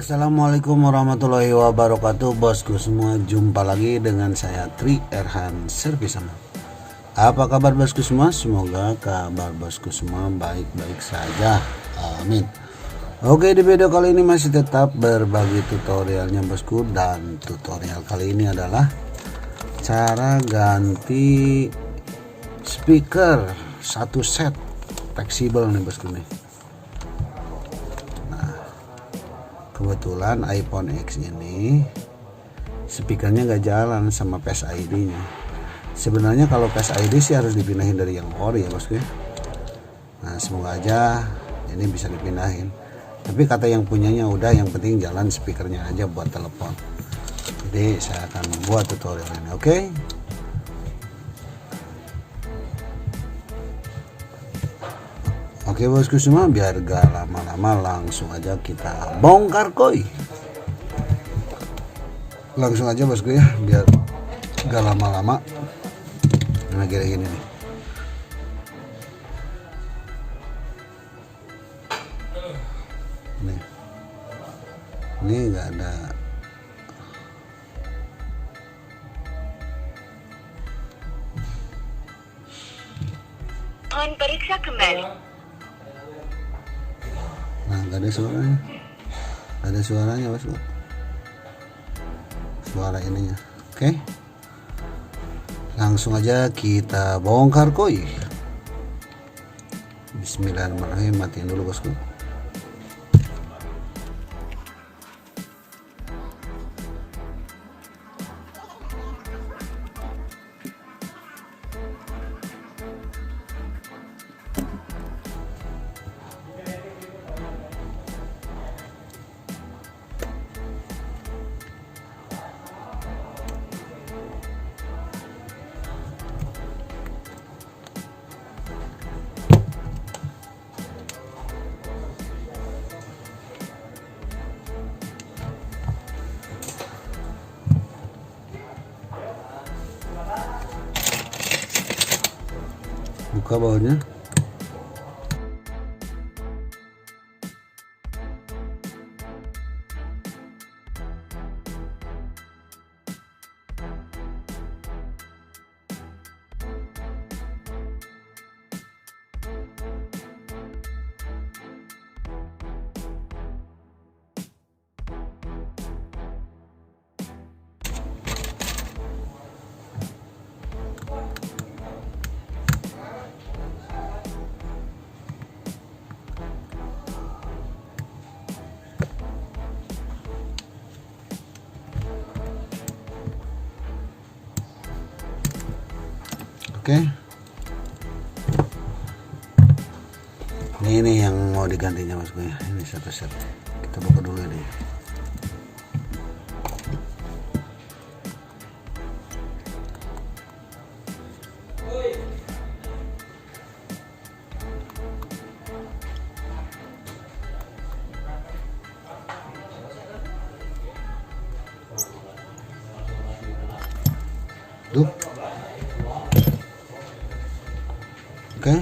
Assalamualaikum warahmatullahi wabarakatuh, bosku semua. Jumpa lagi dengan saya Tri Erhan Servis Pemula. Apa kabar bosku semua? Semoga kabar bosku semua baik-baik saja, amin. Oke, di video kali ini masih tetap berbagi tutorialnya bosku. Dan tutorial kali ini adalah cara ganti speaker satu set fleksibel nih bosku nih. Kebetulan iPhone X ini speakernya gak jalan sama Face ID nya. Sebenarnya kalau Face ID sih harus dipindahin dari yang ori ya bosku. Nah semoga aja ini bisa dipindahin. Tapi kata yang punyanya udah, yang penting jalan speakernya aja buat telepon. Jadi saya akan membuat tutorial ini, oke? Oke bosku semua, biar gak lama-lama langsung aja kita bongkar koi. Langsung aja bosku ya, biar gak lama-lama. Nah kayak gini nih. Nih. Ini gak ada. Mohon periksa kembali. Nah gak ada suaranya, gak ada suaranya bosku, suara ininya. Oke, langsung aja kita bongkar koi. Bismillahirrahmanirrahim. Matiin dulu bosku. Buka bawahnya. Oke, ini yang mau digantinya bosku ya. Ini satu set, kita buka dulu ini. Tuh. Oke,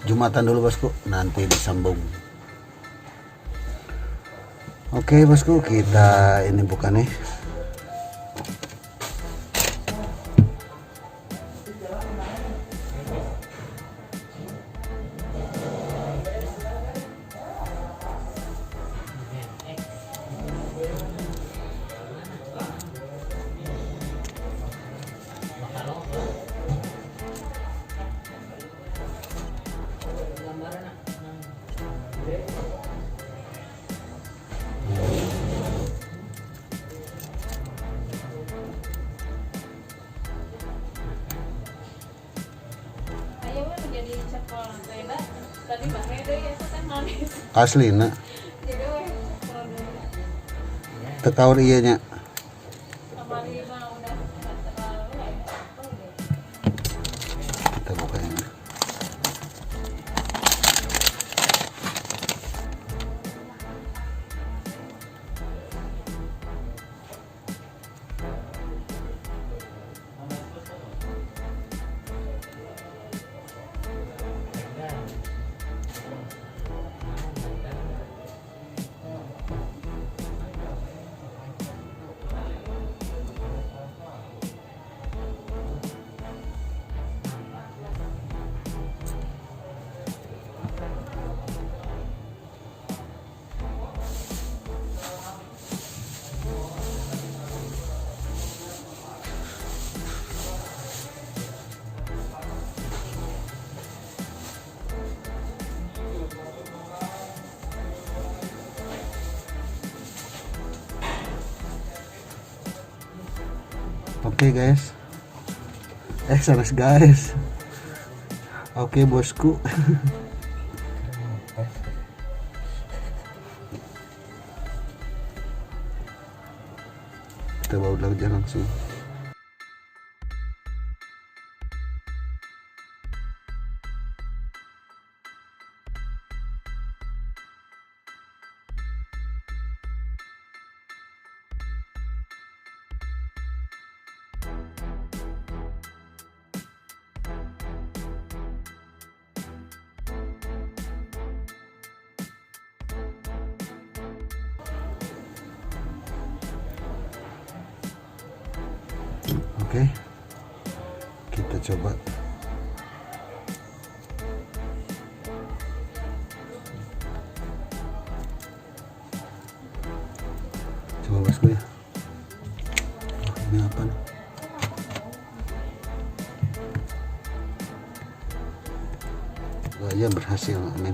jumatan dulu bosku, nanti disambung. Oke bosku, kita ini buka nih. Asli nak tekaur iya nya. Kita buka ini. Oke guys, salah guys. Oke bosku. Kita bawa belajar langsung. Oke, kita coba. Coba bosku ya. Ini apa nih? Ya berhasil, amin.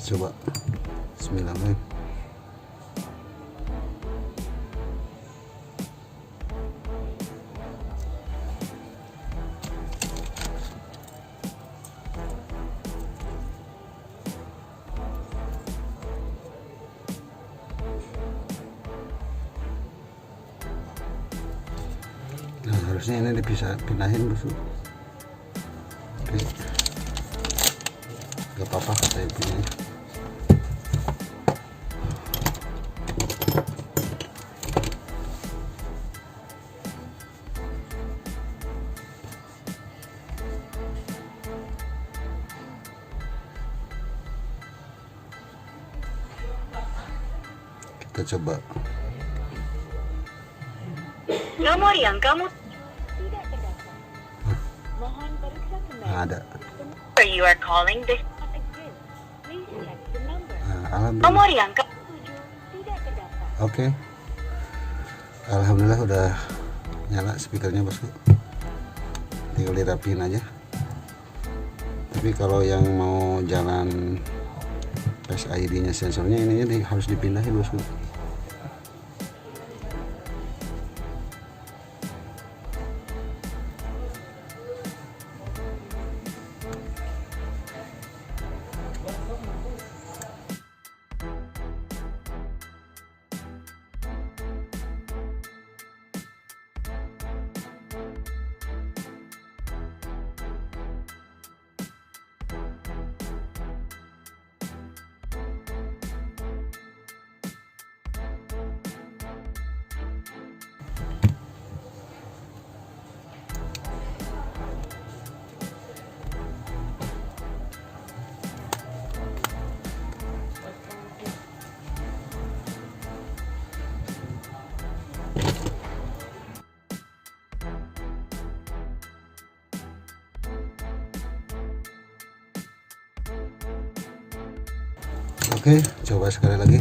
Kita coba. Bismillahirrahmanirrahim. Nah, harusnya ini bisa pindahin bosku. Oke, gak apa-apa saya punya. Kita coba. Nomor yang kamu tidak terdaftar. Mohon periksa kembali. Ada. Number you are calling this not exist. Please check the number. Alhamdulillah. Nomor yang kamu tuju tidak terdaftar. Oke. Alhamdulillah udah nyala speakernya bosku. Tinggal dirapiin aja. Tapi kalau yang mau jalan Face ID-nya sensornya ininya harus dipindahin bosku. Oke, coba sekali lagi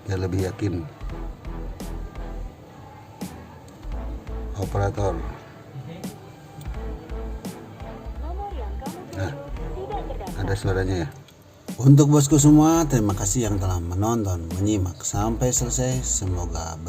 biar lebih yakin. Operator. Nah, ada suaranya ya. Untuk bosku semua, terima kasih yang telah menonton, menyimak sampai selesai. Semoga bermanfaat.